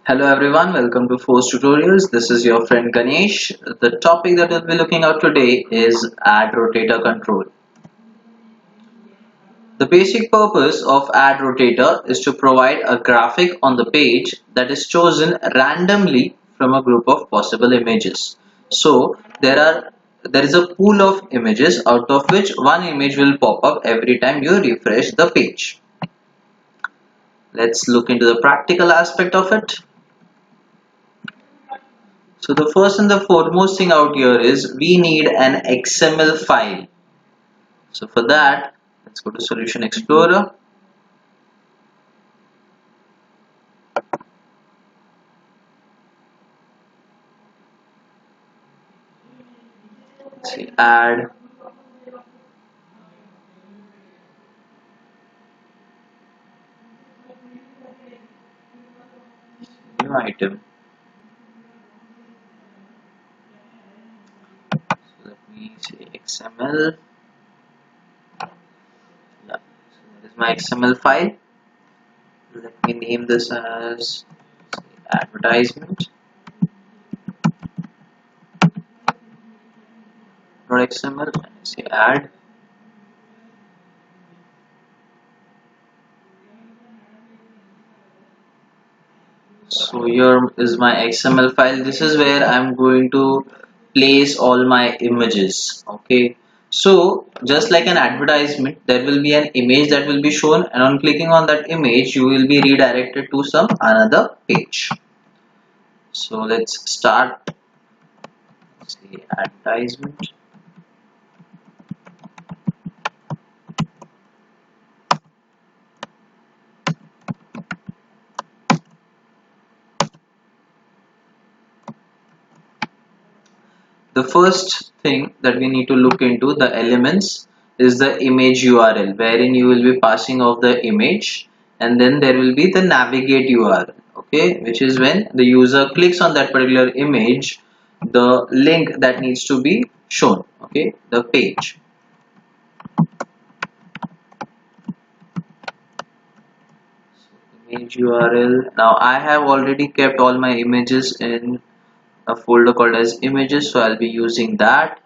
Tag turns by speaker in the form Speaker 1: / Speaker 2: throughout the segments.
Speaker 1: Hello everyone, welcome to Fource tutorials. This is your friend Ganesh. The topic that we'll be looking at today is AdRotator control. The basic purpose of AdRotator is to provide a graphic on the page that is chosen randomly from a group of possible images. So there is a pool of images out of which one image will pop up every time you refresh the page. Let's look into the practical aspect of it. So the first and the foremost thing out here is we need an XML file. So for that, let's go to Solution Explorer. Say add new item. So let me say XML. Yeah, so that is my XML file. Let me name this as advertisement. .xml and I say add. So here is my XML file. This is where I'm going to place all my images. Okay. So just like an advertisement, there will be an image that will be shown, and on clicking on that image, you will be redirected to some another page. So let's start. Say advertisement. The first thing that we need to look into the elements is the image URL, wherein you will be passing off the image, and then there will be the navigate URL, okay, which is when the user clicks on that particular image, the link that needs to be shown, okay, the page. Image URL. Now I have already kept all my images in a folder called as images, so I'll be using that.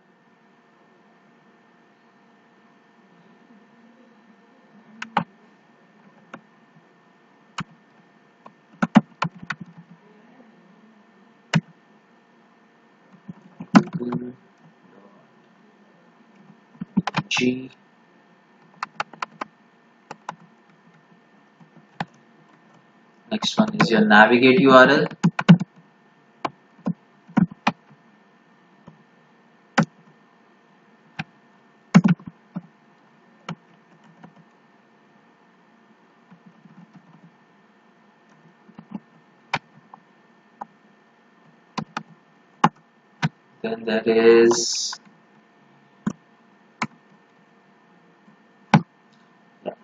Speaker 1: G. Next one is your navigate URL. Then there is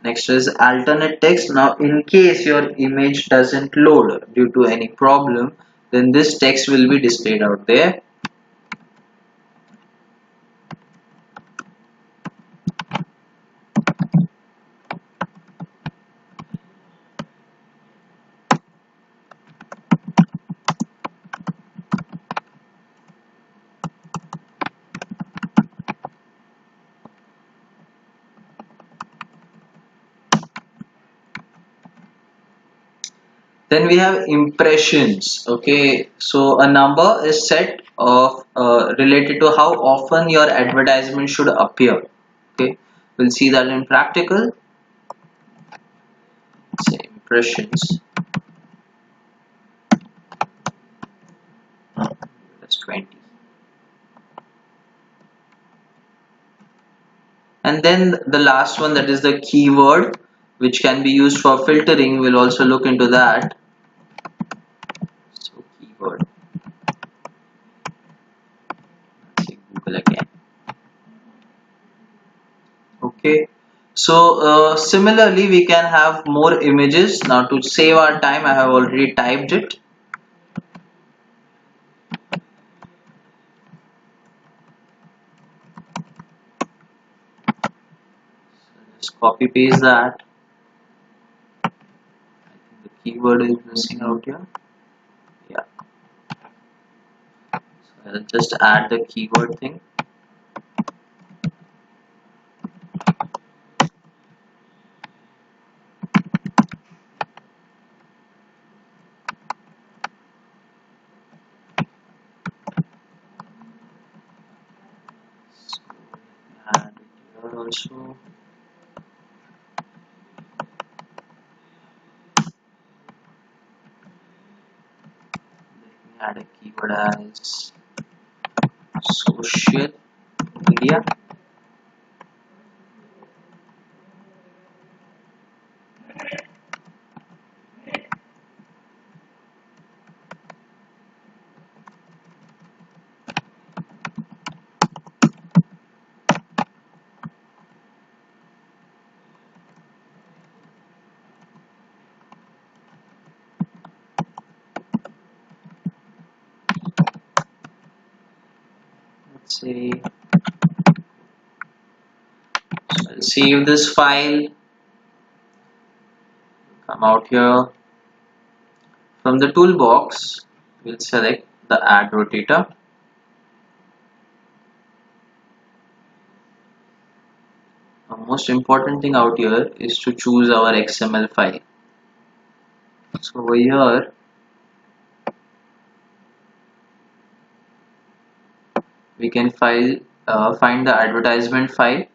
Speaker 1: next is alternate text. Now in case your image doesn't load due to any problem, then this text will be displayed out there. Then we have impressions. Okay, so a number is set of related to how often your advertisement should appear. Okay, we'll see that in practical. Say impressions. That's 20. And then the last one, that is the keyword, which can be used for filtering. We'll also look into that. So keyword, say Google again. Okay, so similarly we can have more images. Now to save our time, I have already typed it. Just copy paste that. I think the keyword is missing out here. I'll just add the keyword thing. So add it here also. Add a keyword as social media. Let's say, so I'll save this file, come out here. From the toolbox, we'll select the AdRotator. The most important thing out here is to choose our XML file. So over here, we can find the advertisement file.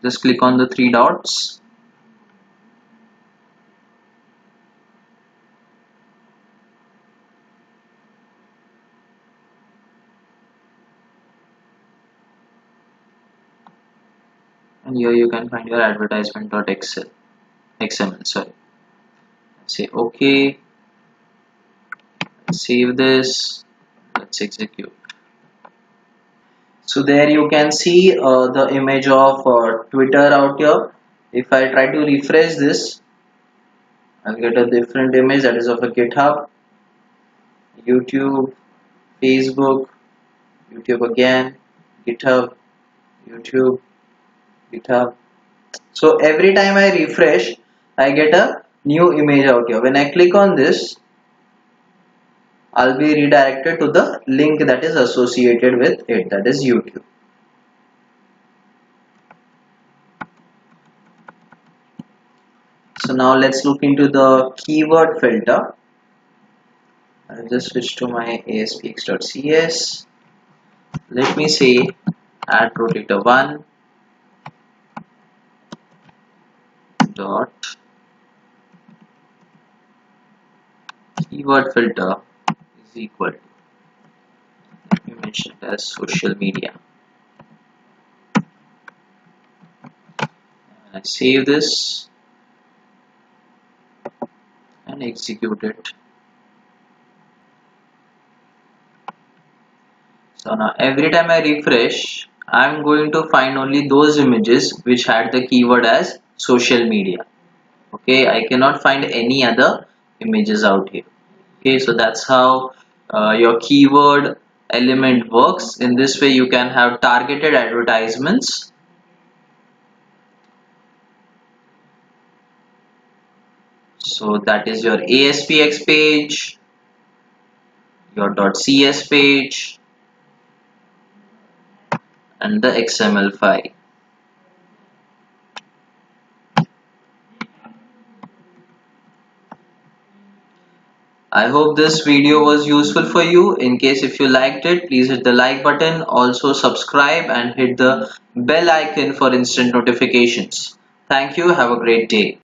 Speaker 1: Just click on the three dots. And here you can find your advertisement.xml. Sorry. Say OK. Save this. Let's execute. So there you can see the image of Twitter out here. If I try to refresh this, I'll get a different image that is of a GitHub, YouTube, Facebook, YouTube again, GitHub, YouTube, GitHub. So every time I refresh, I get a new image out here. When I click on this, I'll be redirected to the link that is associated with it, that is YouTube. So now let's look into the keyword filter. I'll just switch to my aspx.cs. Let me say AdRotator1 dot keyword filter is equal to, let me mention it as social media. I save this and execute it. So now every time I refresh, I'm going to find only those images which had the keyword as social media. Okay, I cannot find any other images out here. Okay, so that's how your keyword element works. In this way you can have targeted advertisements. So that is your ASPX page, your .cs page, and the XML file. I hope this video was useful for you. In case if you liked it, please hit the like button. Also subscribe and hit the bell icon for instant notifications. Thank you. Have a great day.